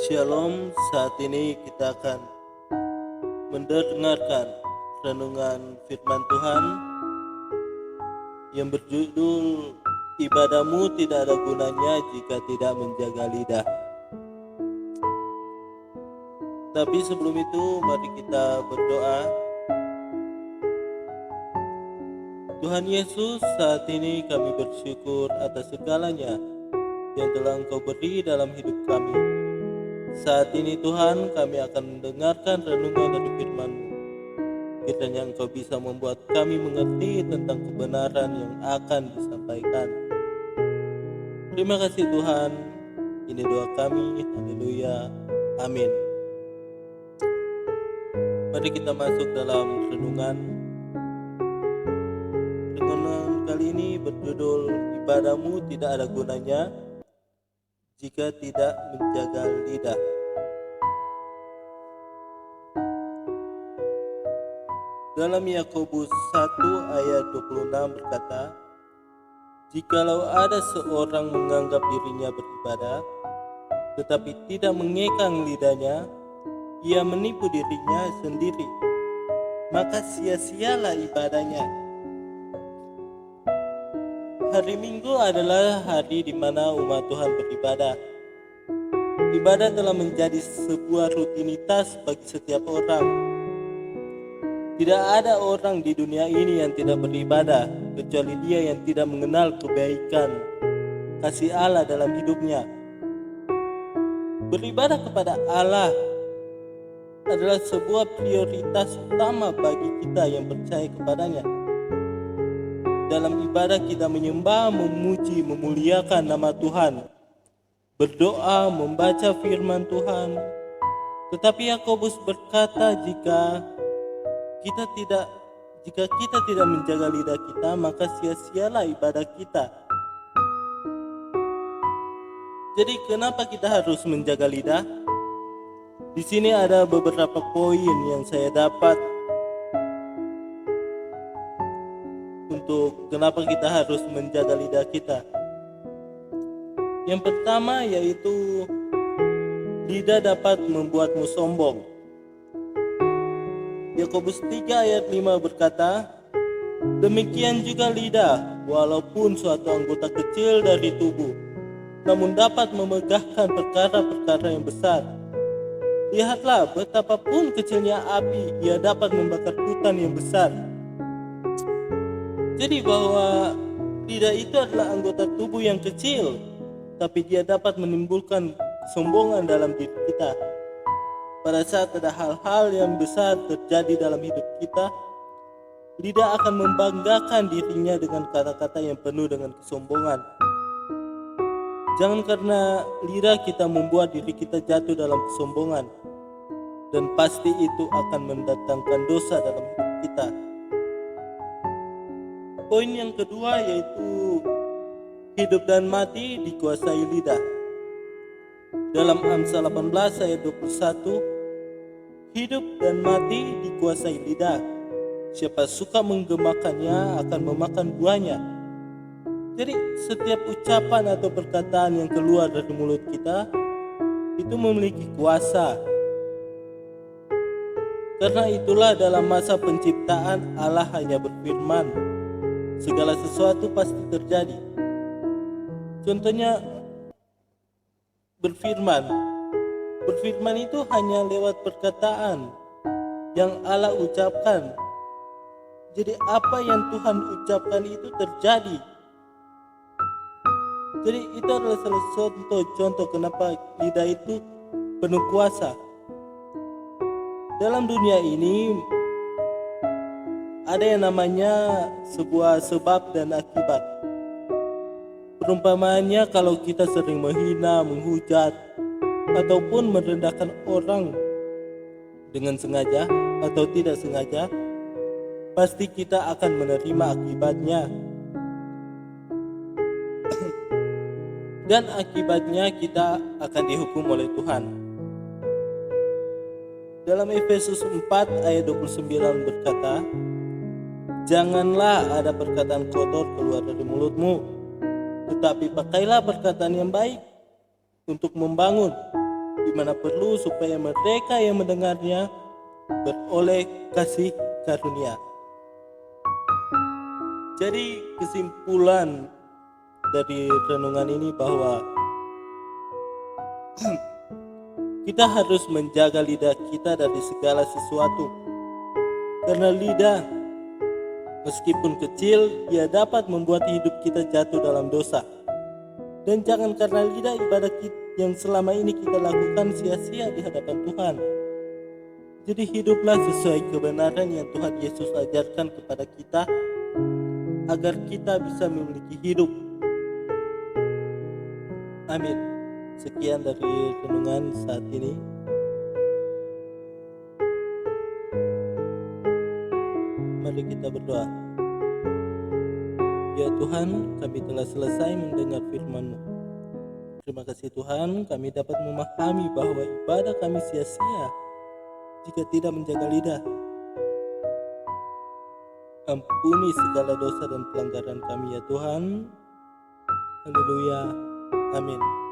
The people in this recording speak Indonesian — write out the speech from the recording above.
Shalom, saat ini kita akan mendengarkan renungan firman Tuhan yang berjudul Ibadahmu tidak ada gunanya jika tidak menjaga lidah. Tapi sebelum itu mari kita berdoa. Tuhan Yesus, saat ini kami bersyukur atas segalanya yang telah Engkau beri dalam hidup kami. Saat ini Tuhan, kami akan mendengarkan renungan dari firman-Mu. Kiranya Engkau bisa membuat kami mengerti tentang kebenaran yang akan disampaikan. Terima kasih Tuhan. Ini doa kami. Haleluya. Amin. Mari kita masuk dalam renungan. Renungan kali ini berjudul Ibadahmu tidak ada gunanya jika tidak menjaga lidah. Dalam Yakobus 1 ayat 26 berkata, "Jikalau ada seorang menganggap dirinya beribadah, tetapi tidak mengekang lidahnya, ia menipu dirinya sendiri, maka sia-sialah ibadahnya." Hari Minggu adalah hari di mana umat Tuhan beribadah. Ibadah telah menjadi sebuah rutinitas bagi setiap orang. Tidak ada orang di dunia ini yang tidak beribadah, kecuali dia yang tidak mengenal kebaikan kasih Allah dalam hidupnya. Beribadah kepada Allah adalah sebuah prioritas utama bagi kita yang percaya kepadanya. Dalam ibadah kita menyembah, memuji, memuliakan nama Tuhan, berdoa, membaca firman Tuhan. Tetapi Yakobus berkata, jika kita tidak menjaga lidah kita, maka sia-sialah ibadah kita. Jadi kenapa kita harus menjaga lidah? Di sini ada beberapa poin yang saya dapat untuk kenapa kita harus menjaga lidah kita. Yang pertama yaitu lidah dapat membuatmu sombong. Yakobus 3 ayat 5 berkata, "Demikian juga lidah, walaupun suatu anggota kecil dari tubuh, namun dapat memegahkan perkara-perkara yang besar. Lihatlah betapapun kecilnya api, ia dapat membakar hutan yang besar." Jadi bahwa lidah itu adalah anggota tubuh yang kecil, tapi dia dapat menimbulkan kesombongan dalam diri kita. Pada saat ada hal-hal yang besar terjadi dalam hidup kita, lidah akan membanggakan dirinya dengan kata-kata yang penuh dengan kesombongan. Jangan karena lidah kita membuat diri kita jatuh dalam kesombongan, dan pasti itu akan mendatangkan dosa dalam hidup kita. Poin yang kedua yaitu hidup dan mati dikuasai lidah. Dalam Amsal 18 ayat 21, hidup dan mati dikuasai lidah. Siapa suka menggemakannya akan memakan buahnya. Jadi setiap ucapan atau perkataan yang keluar dari mulut kita itu memiliki kuasa. Karena itulah dalam masa penciptaan Allah hanya berfirman, segala sesuatu pasti terjadi. Contohnya berfirman itu hanya lewat perkataan yang Allah ucapkan. Jadi apa yang Tuhan ucapkan itu terjadi. Jadi itu adalah salah satu contoh kenapa lidah itu penuh kuasa. Dalam dunia ini ada yang namanya sebuah sebab dan akibat. Perumpamaannya kalau kita sering menghina, menghujat, ataupun merendahkan orang dengan sengaja atau tidak sengaja, pasti kita akan menerima akibatnya. Dan akibatnya kita akan dihukum oleh Tuhan. Dalam Efesus 4 ayat 29 berkata, "Janganlah ada perkataan kotor keluar dari mulutmu, tetapi pakailah perkataan yang baik untuk membangun, di mana perlu supaya mereka yang mendengarnya beroleh kasih karunia. Jadi kesimpulan dari renungan ini bahwa kita harus menjaga lidah kita dari segala sesuatu. Karena lidah, meskipun kecil, dia dapat membuat hidup kita jatuh dalam dosa. Dan jangan karena lidah ibadah yang selama ini kita lakukan sia-sia di hadapan Tuhan. Jadi hiduplah sesuai kebenaran yang Tuhan Yesus ajarkan kepada kita, agar kita bisa memiliki hidup. Amin. Sekian dari renungan saat ini. Mari kita berdoa. Ya Tuhan, kami telah selesai mendengar firman-Mu. Terima kasih Tuhan, kami dapat memahami bahwa ibadah kami sia-sia jika tidak menjaga lidah. Ampuni segala dosa dan pelanggaran kami ya Tuhan. Haleluya. Amin.